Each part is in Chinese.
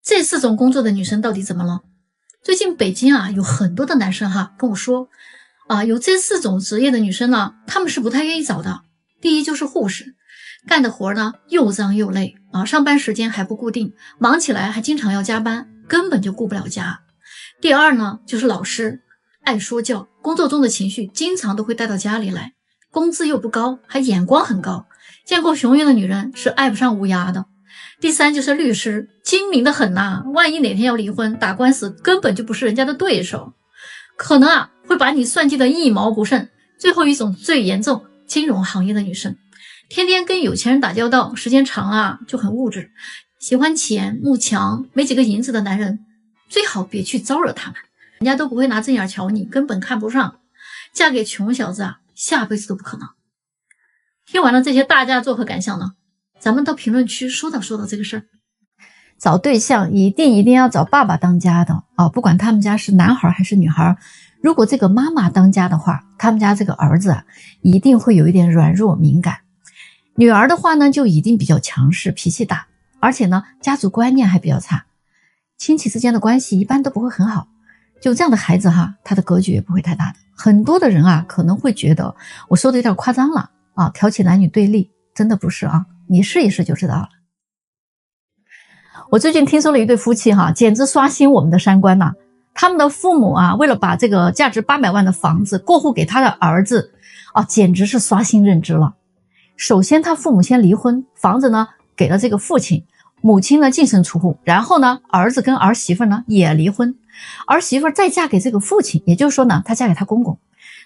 这4种工作的女生到底怎么了？最近北京有很多的男生跟我说有这4种职业的女生呢，她们是不太愿意找的。第一就是护士，干的活呢又脏又累上班时间还不固定，忙起来还经常要加班，根本就顾不了家。第二呢就是老师，爱说教，工作中的情绪经常都会带到家里来，工资又不高，还眼光很高，见过雄鹰的女人是爱不上乌鸦的。第三就是律师，精明的很万一哪天要离婚打官司，根本就不是人家的对手，可能会把你算计得一毛不剩。最后一种最严重，金融行业的女生，天天跟有钱人打交道，时间长了就很物质，喜欢钱慕强，没几个银子的男人最好别去招惹他们，人家都不会拿正眼瞧你，根本看不上。嫁给穷小子下辈子都不可能。听完了这些大家作何感想呢？咱们到评论区说道这个事儿。找对象一定要找爸爸当家的不管他们家是男孩还是女孩，如果这个妈妈当家的话，他们家这个儿子一定会有一点软弱敏感。女儿的话呢，就一定比较强势，脾气大，而且呢家族观念还比较差，亲戚之间的关系一般都不会很好。就这样的孩子他的格局也不会太大的。很多的人可能会觉得我说的有点夸张了挑起男女对立，真的不是你试一试就知道了。我最近听说了一对夫妻简直刷新我们的三观他们的父母为了把这个价值800万的房子过户给他的儿子简直是刷新认知了。首先他父母先离婚，房子呢给了这个父亲，母亲呢净身出户，然后呢儿子跟儿媳妇呢也离婚，儿媳妇再嫁给这个父亲，也就是说呢她嫁给他公公，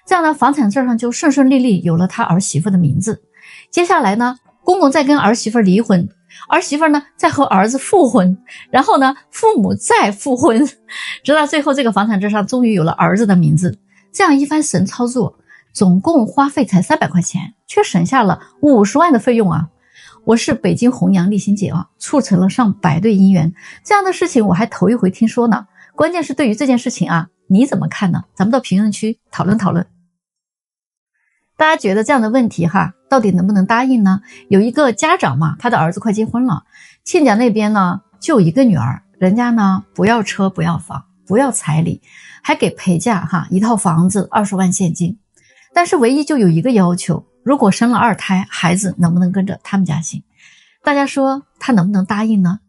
这样呢房产证上就顺顺利利有了他儿媳妇的名字。接下来呢公公再跟儿媳妇离婚，儿媳妇呢再和儿子复婚，然后呢父母再复婚，直到最后这个房产证上终于有了儿子的名字。这样一番神操作，总共花费才300块钱，却省下了50万的费用我是北京红娘丽欣姐促成了上百对姻缘，这样的事情我还头一回听说呢。关键是对于这件事情你怎么看呢？咱们到评论区讨论讨论。大家觉得这样的问题到底能不能答应呢？有一个家长他的儿子快结婚了，亲家那边呢就一个女儿，人家呢不要车不要房不要彩礼，还给陪嫁一套房子20万现金，但是唯一就有一个要求，如果生了2胎，孩子能不能跟着他们家姓？大家说他能不能答应呢？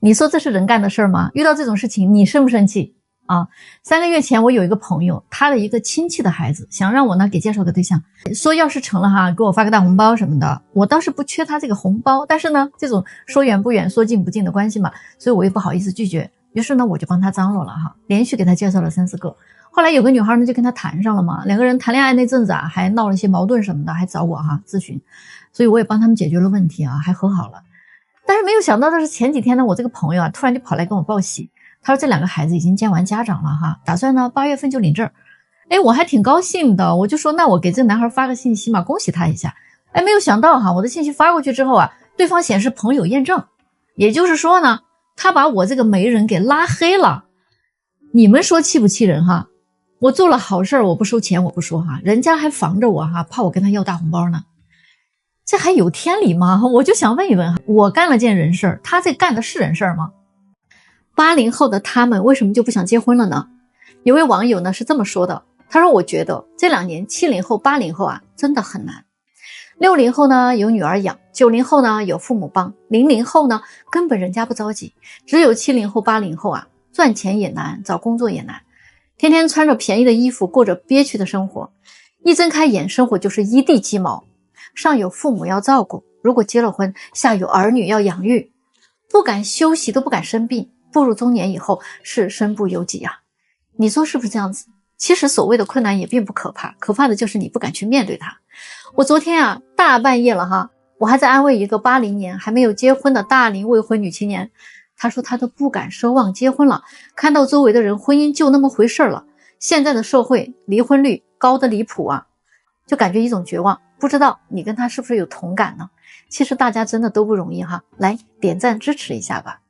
你说这是人干的事吗？遇到这种事情你生不生气3个月前我有一个朋友，他的一个亲戚的孩子想让我呢给介绍个对象，说要是成了给我发个大红包什么的。我倒是不缺他这个红包，但是呢这种说远不远说近不近的关系嘛，所以我也不好意思拒绝。于是呢我就帮他张罗了连续给他介绍了3、4个。后来有个女孩呢就跟他谈上了嘛，两个人谈恋爱那阵子还闹了一些矛盾什么的，还找我咨询，所以我也帮他们解决了问题还和好了。但是没有想到的是，前几天呢我这个朋友突然就跑来跟我报喜，他说这2个孩子已经见完家长了打算呢8月份就领证。我还挺高兴的，我就说那我给这个男孩发个信息嘛，恭喜他一下。没有想到我的信息发过去之后对方显示朋友验证，也就是说呢他把我这个媒人给拉黑了。你们说气不气人我做了好事我不收钱我不说人家还防着我怕我跟他要大红包呢，这还有天理吗？我就想问一问我干了件人事，他这干的是人事吗？80后的他们为什么就不想结婚了呢？有位网友呢是这么说的，他说我觉得这2年70后80后真的很难。60后呢有女儿养，90后呢有父母帮，00后呢根本人家不着急，只有70后80后赚钱也难，找工作也难，天天穿着便宜的衣服过着憋屈的生活，一睁开眼生活就是一地鸡毛，上有父母要照顾，如果结了婚下有儿女要养育，不敢休息都不敢生病，步入中年以后是身不由己你说是不是这样子？其实所谓的困难也并不可怕，可怕的就是你不敢去面对它。我昨天大半夜了我还在安慰一个80年还没有结婚的大龄未婚女青年，她说她都不敢奢望结婚了，看到周围的人婚姻就那么回事了，现在的社会离婚率高得离谱就感觉一种绝望。不知道你跟她是不是有同感呢？其实大家真的都不容易来点赞支持一下吧。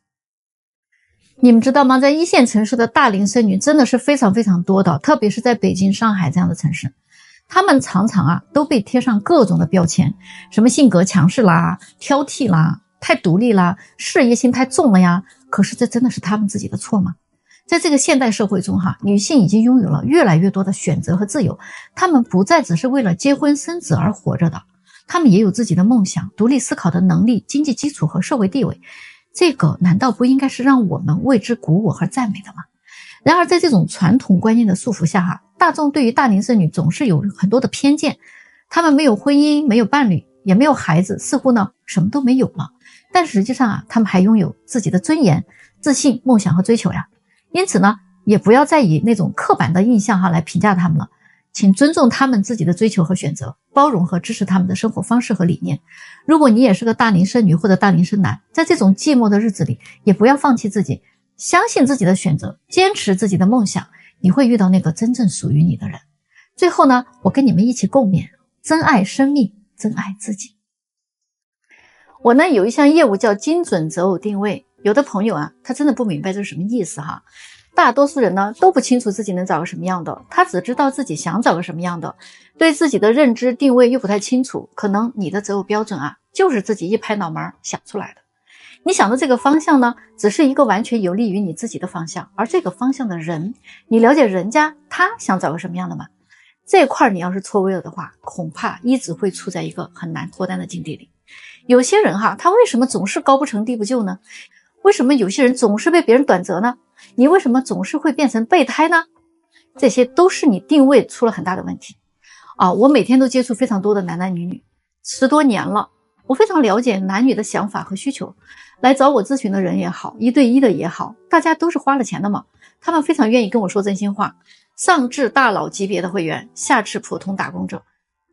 你们知道吗？在1线城市的大龄剩女真的是非常非常多的，特别是在北京上海这样的城市，她们常常都被贴上各种的标签，什么性格强势啦、挑剔啦，太独立啦，事业心太重了呀。可是这真的是他们自己的错吗？在这个现代社会中女性已经拥有了越来越多的选择和自由，她们不再只是为了结婚生子而活着的，她们也有自己的梦想、独立思考的能力、经济基础和社会地位。这个难道不应该是让我们为之鼓舞和赞美的吗？然而在这种传统观念的束缚下大众对于大龄剩女总是有很多的偏见，她们没有婚姻，没有伴侣，也没有孩子，似乎呢什么都没有了。但实际上她们还拥有自己的尊严、自信、梦想和追求呀。因此呢，也不要再以那种刻板的印象来评价她们了，请尊重她们自己的追求和选择，包容和支持她们的生活方式和理念。如果你也是个大龄剩女或者大龄剩男，在这种寂寞的日子里，也不要放弃自己，相信自己的选择，坚持自己的梦想，你会遇到那个真正属于你的人。最后呢，我跟你们一起共勉，珍爱生命，珍爱自己。我呢有一项业务叫精准择偶定位，有的朋友他真的不明白这是什么意思大多数人呢都不清楚自己能找个什么样的，他只知道自己想找个什么样的，对自己的认知定位又不太清楚，可能你的择偶标准就是自己一拍脑门想出来的。你想的这个方向呢，只是一个完全有利于你自己的方向，而这个方向的人，你了解人家他想找个什么样的吗？这块你要是错位了的话，恐怕一直会处在一个很难脱单的境地里。有些人他为什么总是高不成低不就呢？为什么有些人总是被别人短择呢？你为什么总是会变成备胎呢？这些都是你定位出了很大的问题我每天都接触非常多的男男女女，10多年了，我非常了解男女的想法和需求。来找我咨询的人也好，一对一的也好，大家都是花了钱的嘛，他们非常愿意跟我说真心话。上至大佬级别的会员，下至普通打工者，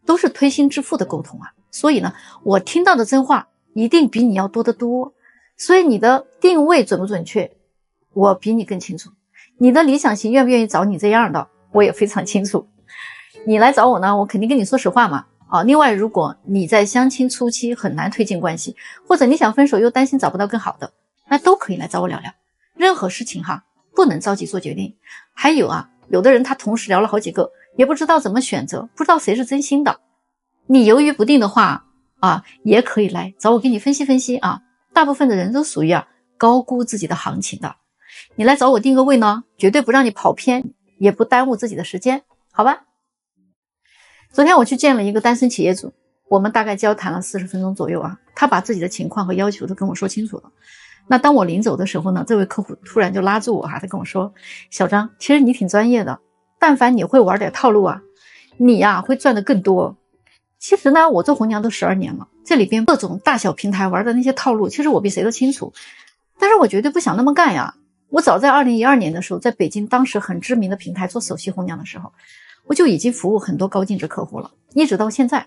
都是推心置腹的沟通所以呢，我听到的真话一定比你要多得多。所以你的定位准不准确，我比你更清楚。你的理想型愿不愿意找你这样的，我也非常清楚。你来找我呢，我肯定跟你说实话嘛。另外如果你在相亲初期很难推进关系，或者你想分手又担心找不到更好的，那都可以来找我聊聊。任何事情不能着急做决定。还有有的人他同时聊了好几个，也不知道怎么选择，不知道谁是真心的。你犹豫不定的话也可以来找我给你分析分析大部分的人都属于高估自己的行情的。你来找我定个位呢，绝对不让你跑偏，也不耽误自己的时间，好吧？昨天我去见了一个单身企业主，我们大概交谈了40分钟左右他把自己的情况和要求都跟我说清楚了。那当我临走的时候呢，这位客户突然就拉住我他跟我说，小张，其实你挺专业的，但凡你会玩点套路你会赚得更多。其实呢，我做红娘都12年了，这里边各种大小平台玩的那些套路，其实我比谁都清楚。但是我绝对不想那么干我早在2012年的时候，在北京当时很知名的平台做首席红娘的时候，我就已经服务很多高净值客户了，一直到现在。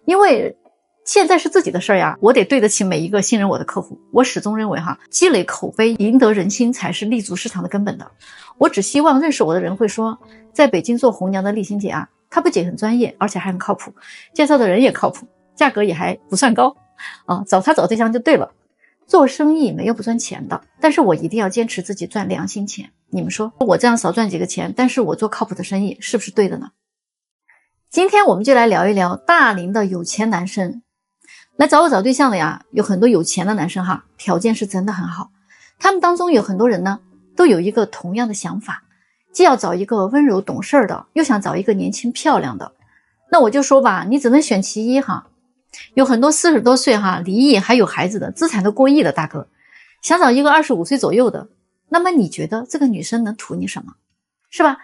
因为现在是自己的事我得对得起每一个信任我的客户。我始终认为积累口碑赢得人心才是立足市场的根本的。我只希望认识我的人会说，在北京做红娘的丽欣姐她不仅很专业，而且还很靠谱，介绍的人也靠谱，价格也还不算高找她找对象就对了。做生意没有不赚钱的，但是我一定要坚持自己赚良心钱。你们说我这样少赚几个钱，但是我做靠谱的生意，是不是对的呢？今天我们就来聊一聊大龄的有钱男生。来找我找对象的有很多有钱的男生条件是真的很好。他们当中有很多人呢，都有一个同样的想法，既要找一个温柔懂事的，又想找一个年轻漂亮的。那我就说吧，你只能选其一有很多40多岁离异还有孩子的，资产都过亿的大哥，想找一个25岁左右的，那么你觉得这个女生能图你什么？是吧？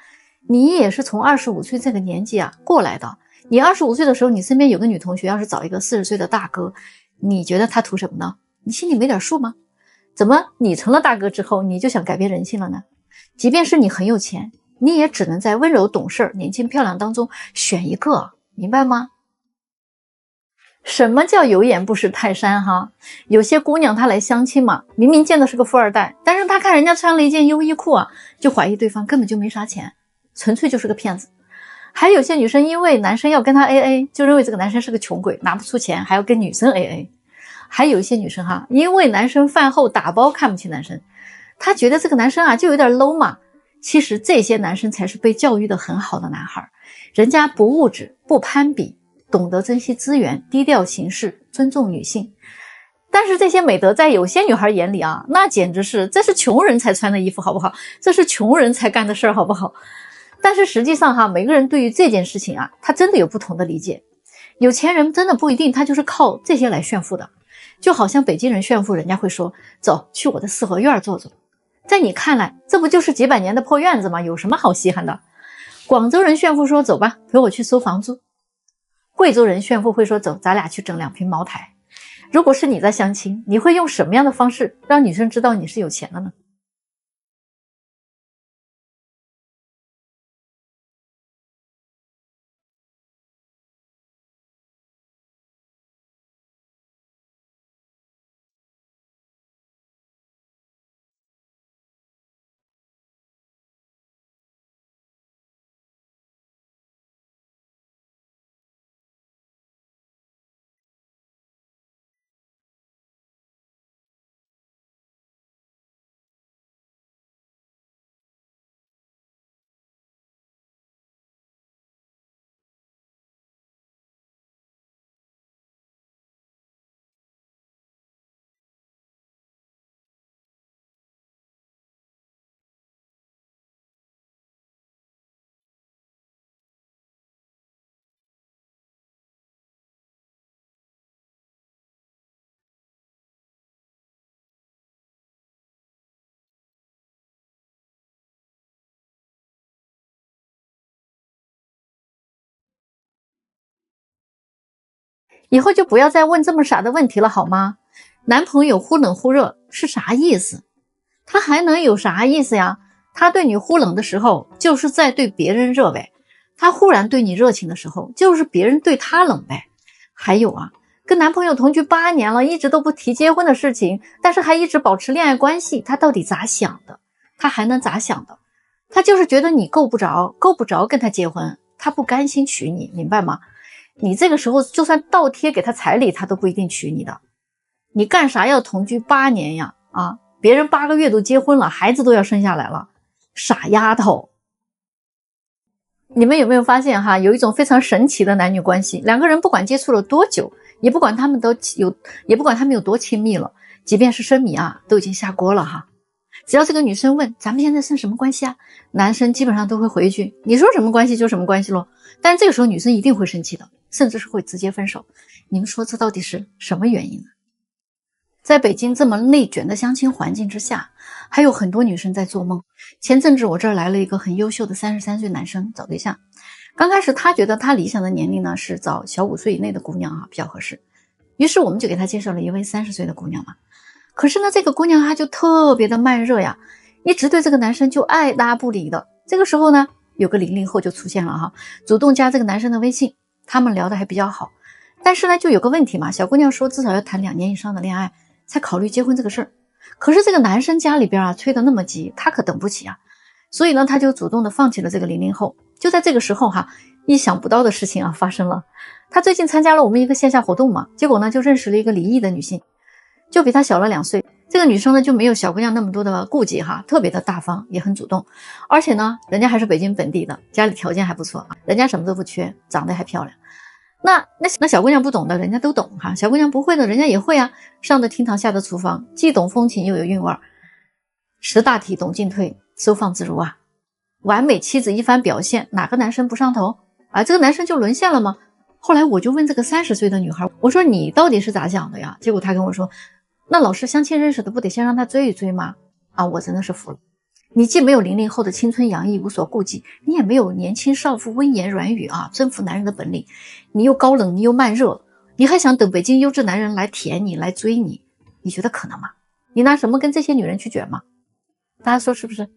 你也是从25岁这个年纪过来的。你25岁的时候，你身边有个女同学要是找一个40岁的大哥，你觉得他图什么呢？你心里没点数吗？怎么你成了大哥之后，你就想改变人性了呢？即便是你很有钱，你也只能在温柔懂事年轻漂亮当中选一个，明白吗？什么叫有眼不识泰山有些姑娘她来相亲嘛，明明见的是个富二代，但是她看人家穿了一件优衣库就怀疑对方根本就没啥钱，纯粹就是个骗子。还有些女生因为男生要跟她 AA， 就认为这个男生是个穷鬼，拿不出钱还要跟女生 AA。 还有一些女生因为男生饭后打包看不起男生，她觉得这个男生就有点 low 嘛。其实这些男生才是被教育的很好的男孩，人家不物质，不攀比，懂得珍惜资源，低调行事，尊重女性。但是这些美德在有些女孩眼里啊，那简直是这是穷人才穿的衣服好不好？这是穷人才干的事儿好不好？但是实际上哈，每个人对于这件事情啊，他真的有不同的理解。有钱人真的不一定他就是靠这些来炫富的，就好像北京人炫富，人家会说走去我的四合院坐坐，在你看来这不就是几百年的破院子吗？有什么好稀罕的？广州人炫富说走吧，陪我去收房租。贵州人炫富会说走，咱俩去整2瓶茅台。如果是你在相亲，你会用什么样的方式让女生知道你是有钱的呢？以后就不要再问这么傻的问题了好吗？男朋友忽冷忽热是啥意思？他还能有啥意思呀？他对你忽冷的时候，就是在对别人热呗。他忽然对你热情的时候，就是别人对他冷呗。还有啊，跟男朋友同居8年了，一直都不提结婚的事情，但是还一直保持恋爱关系，他到底咋想的？他还能咋想的？他就是觉得你够不着跟他结婚，他不甘心娶你，明白吗？你这个时候就算倒贴给他彩礼，他都不一定娶你的。你干啥要同居8年呀？啊，别人8个月都结婚了，孩子都要生下来了，傻丫头。你们有没有发现哈，有一种非常神奇的男女关系，两个人不管接触了多久，也不管他们有多亲密了，即便是生米啊，都已经下锅了哈。只要这个女生问咱们现在是什么关系啊，男生基本上都会回一句你说什么关系就什么关系咯。但是这个时候女生一定会生气的，甚至是会直接分手。你们说这到底是什么原因呢？在北京这么内卷的相亲环境之下，还有很多女生在做梦。前阵子我这儿来了一个很优秀的33岁男生找对象，刚开始他觉得他理想的年龄呢是找小5岁以内的姑娘啊比较合适，于是我们就给他介绍了一位30岁的姑娘嘛。可是呢，这个姑娘她就特别的慢热呀，一直对这个男生就爱搭不理的。这个时候呢，有个00后就出现了哈，主动加这个男生的微信，他们聊得还比较好。但是呢，就有个问题嘛，小姑娘说至少要谈2年以上的恋爱才考虑结婚这个事儿。可是这个男生家里边啊催得那么急，他可等不起啊，所以呢，他就主动的放弃了这个00后。就在这个时候哈，意想不到的事情啊发生了。他最近参加了我们一个线下活动嘛，结果呢就认识了一个离异的女性，就比他小了2岁。这个女生呢就没有小姑娘那么多的顾忌哈，特别的大方，也很主动。而且呢，人家还是北京本地的，家里条件还不错啊，人家什么都不缺，长得还漂亮。那小姑娘不懂的，人家都懂哈；小姑娘不会的，人家也会啊。上的厅堂，下的厨房，既懂风情又有韵味儿，识大体，懂进退，收放自如啊。完美妻子一番表现，哪个男生不上头啊？这个男生就沦陷了吗？后来我就问这个30岁的女孩，我说你到底是咋想的呀？结果她跟我说，那老师相亲认识的不得先让他追一追吗？啊，我真的是服了。你既没有00后的青春洋溢无所顾忌，你也没有年轻少妇温言软语啊征服男人的本领，你又高冷，你又慢热，你还想等北京优质男人来舔你来追你，你觉得可能吗？你拿什么跟这些女人去卷吗？大家说是不是？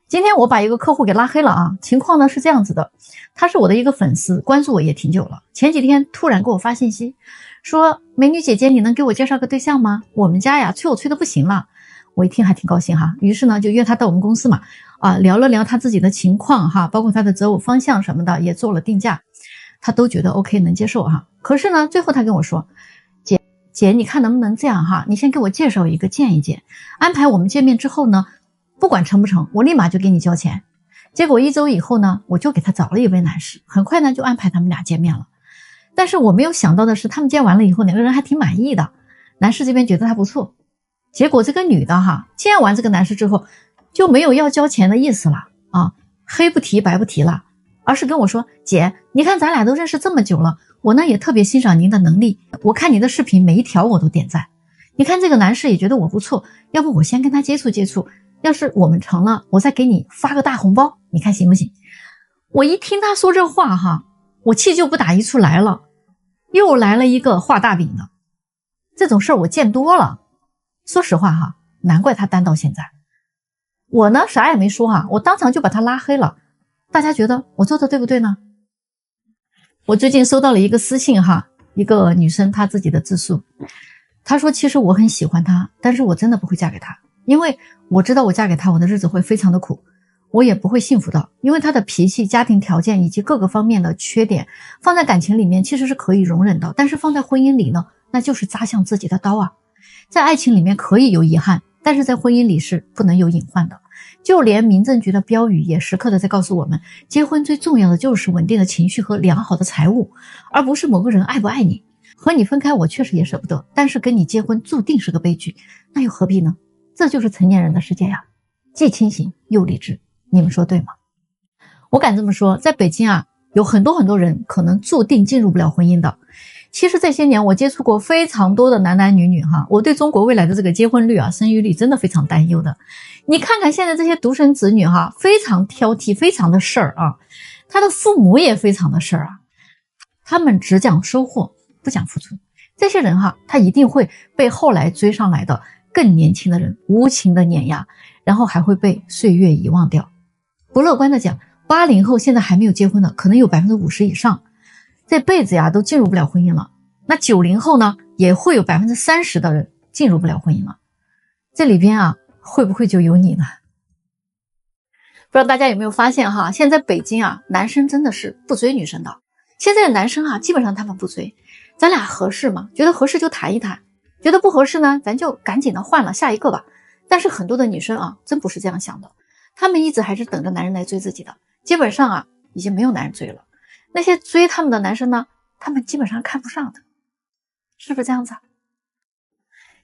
今天我把一个客户给拉黑了啊，情况呢是这样子的，他是我的一个粉丝，关注我也挺久了，前几天突然给我发信息说，美女姐姐你能给我介绍个对象吗？我们家呀催我催得不行了。我一听还挺高兴哈，于是呢就约他到我们公司嘛，聊了聊他自己的情况哈，包括他的择偶方向什么的，也做了定价，他都觉得 OK 能接受哈。可是呢，最后他跟我说，姐你看能不能这样哈，你先给我介绍一个见一见，安排我们见面之后呢，不管成不成，我立马就给你交钱。结果1周以后呢，我就给他找了一位男士，很快呢就安排他们俩见面了。但是我没有想到的是，他们见完了以后，两个人还挺满意的。男士这边觉得他不错，结果这个女的哈，见完这个男士之后就没有要交钱的意思了啊，黑不提白不提了，而是跟我说，姐，你看咱俩都认识这么久了，我呢也特别欣赏您的能力，我看你的视频每一条我都点赞，你看这个男士也觉得我不错，要不我先跟他接触接触，要是我们成了，我再给你发个大红包，你看行不行？我一听他说这话哈，我气就不打一处来了，又来了一个画大饼的。这种事儿我见多了，说实话哈，难怪他单到现在。我呢啥也没说哈，我当场就把他拉黑了。大家觉得我做的对不对呢？我最近收到了一个私信哈，一个女生她自己的自述，她说其实我很喜欢他，但是我真的不会嫁给他，因为我知道我嫁给他我的日子会非常的苦，我也不会幸福的，因为他的脾气、家庭条件以及各个方面的缺点放在感情里面其实是可以容忍的，但是放在婚姻里呢，那就是扎向自己的刀啊。在爱情里面可以有遗憾，但是在婚姻里是不能有隐患的。就连民政局的标语也时刻的在告诉我们，结婚最重要的就是稳定的情绪和良好的财务，而不是某个人爱不爱你。和你分开我确实也舍不得，但是跟你结婚注定是个悲剧，那又何必呢？这就是成年人的世界呀，既清醒又理智，你们说对吗？我敢这么说，在北京啊，有很多人可能注定进入不了婚姻的。其实这些年我接触过非常多的男女哈，我对中国未来的这个结婚率啊、生育率真的非常担忧的。你看看现在这些独生子女哈，非常挑剔，非常的事儿啊，他的父母也非常的事儿啊，他们只讲收获，不讲付出。这些人哈，他一定会被后来追上来的更年轻的人无情的碾压，然后还会被岁月遗忘掉。不乐观的讲，80后现在还没有结婚的可能有 50% 以上，这辈子呀都进入不了婚姻了。那90后呢，也会有 30% 的人进入不了婚姻了。这里边啊，会不会就有你呢？不知道大家有没有发现哈，现在北京啊，男生真的是不追女生的。现在的男生啊，基本上他们不追，咱俩合适吗？觉得合适就谈一谈，觉得不合适呢，咱就赶紧的换了下一个吧。但是很多的女生啊，真不是这样想的，她们一直还是等着男人来追自己的。基本上啊，已经没有男人追了。那些追他们的男生呢，他们基本上看不上的，是不是这样子啊？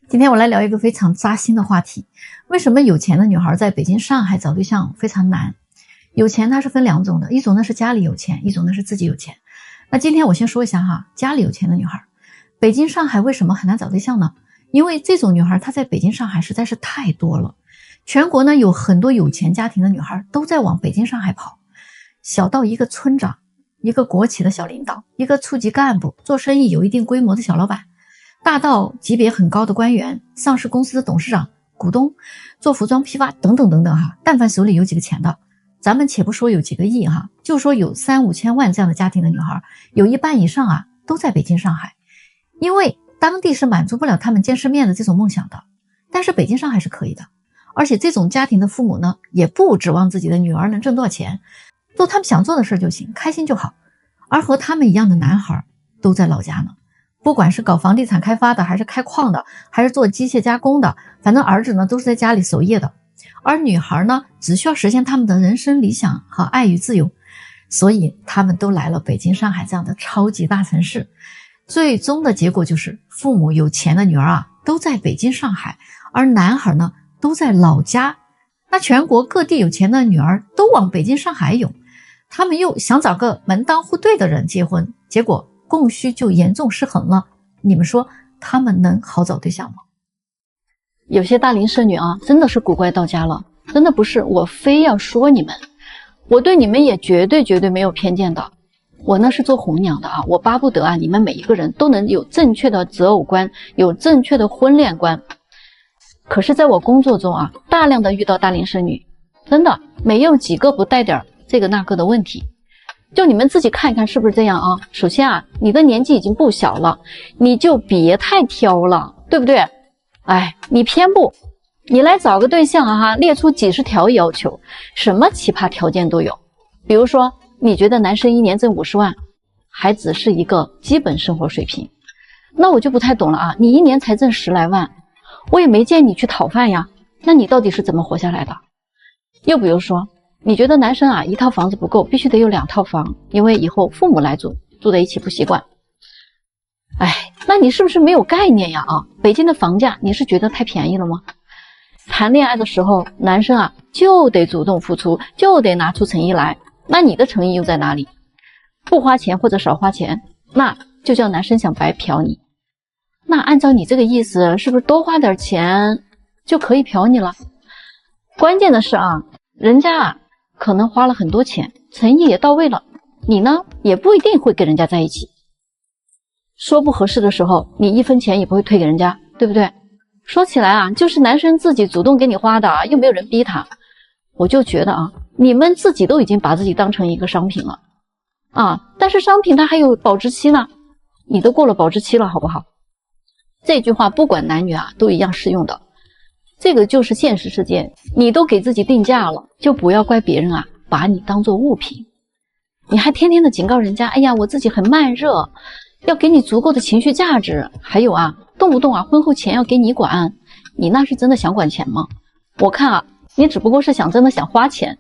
今天我来聊一个非常扎心的话题，为什么有钱的女孩在北京、上海找对象非常难？有钱它是分两种的，一种呢是家里有钱，一种呢是自己有钱。那今天我先说一下哈，家里有钱的女孩，北京、上海为什么很难找对象呢？因为这种女孩她在北京、上海实在是太多了。全国呢有很多有钱家庭的女孩都在往北京、上海跑，小到一个村长，一个国企的小领导，一个处级干部，做生意有一定规模的小老板，大到级别很高的官员，上市公司的董事长、股东，做服装批发等等等等哈，但凡手里有几个钱的，咱们且不说有几个亿哈，就说有3、5千万这样的家庭的女孩，有一半以上啊都在北京、上海，因为当地是满足不了他们见世面的这种梦想的，但是北京、上海是可以的。而且这种家庭的父母呢，也不指望自己的女儿能挣多少钱，做他们想做的事就行，开心就好。而和他们一样的男孩都在老家呢，不管是搞房地产开发的，还是开矿的，还是做机械加工的，反正儿子呢都是在家里守夜的。而女孩呢，只需要实现他们的人生理想和爱与自由，所以他们都来了北京、上海这样的超级大城市。最终的结果就是父母有钱的女儿啊都在北京、上海，而男孩呢都在老家。那全国各地有钱的女儿都往北京、上海涌，他们又想找个门当户对的人结婚，结果供需就严重失衡了。你们说他们能好找对象吗？有些大龄剩女啊，真的是古怪到家了，真的不是我非要说你们，我对你们也绝对没有偏见的。我呢是做红娘的啊，我巴不得啊你们每一个人都能有正确的择偶观，有正确的婚恋观。可是在我工作中啊，大量的遇到大龄剩女，真的没有几个不带点这个那个的问题。就你们自己看一看是不是这样啊？首先啊，你的年纪已经不小了，你就别太挑了，对不对？哎，你偏不，你来找个对象啊，列出几十条要求，什么奇葩条件都有。比如说，你觉得男生1年挣50万，还只是一个基本生活水平，那我就不太懂了啊。你1年才挣10来万，我也没见你去讨饭呀，那你到底是怎么活下来的？又比如说，你觉得男生啊，一套房子不够，必须得有2套房，因为以后父母来住在一起不习惯。哎，那你是不是没有概念呀？北京的房价你是觉得太便宜了吗？谈恋爱的时候，男生啊就得主动付出，就得拿出诚意来。那你的诚意又在哪里？不花钱或者少花钱，那就叫男生想白嫖你。那按照你这个意思，是不是多花点钱就可以嫖你了？关键的是啊，人家啊可能花了很多钱，诚意也到位了，你呢也不一定会跟人家在一起。说不合适的时候，你1分钱也不会退给人家，对不对？说起来啊，就是男生自己主动给你花的，又没有人逼他。我就觉得啊，你们自己都已经把自己当成一个商品了啊，但是商品它还有保质期呢，你都过了保质期了，好不好？这句话不管男女啊都一样适用的，这个就是现实世界，你都给自己定价了，就不要怪别人啊把你当做物品。你还天天的警告人家，哎呀我自己很慢热，要给你足够的情绪价值，还有啊动不动啊婚后钱要给你管，你那是真的想管钱吗？我看啊你只不过是真的想花钱。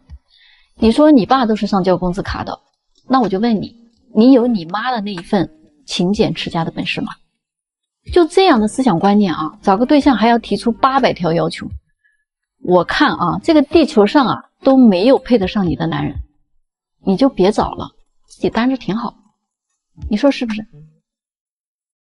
你说你爸都是上交工资卡的，那我就问你，你有你妈的那一份勤俭持家的本事吗？就这样的思想观念啊，找个对象还要提出800条要求，我看啊这个地球上啊都没有配得上你的男人，你就别找了，自己单着挺好，你说是不是？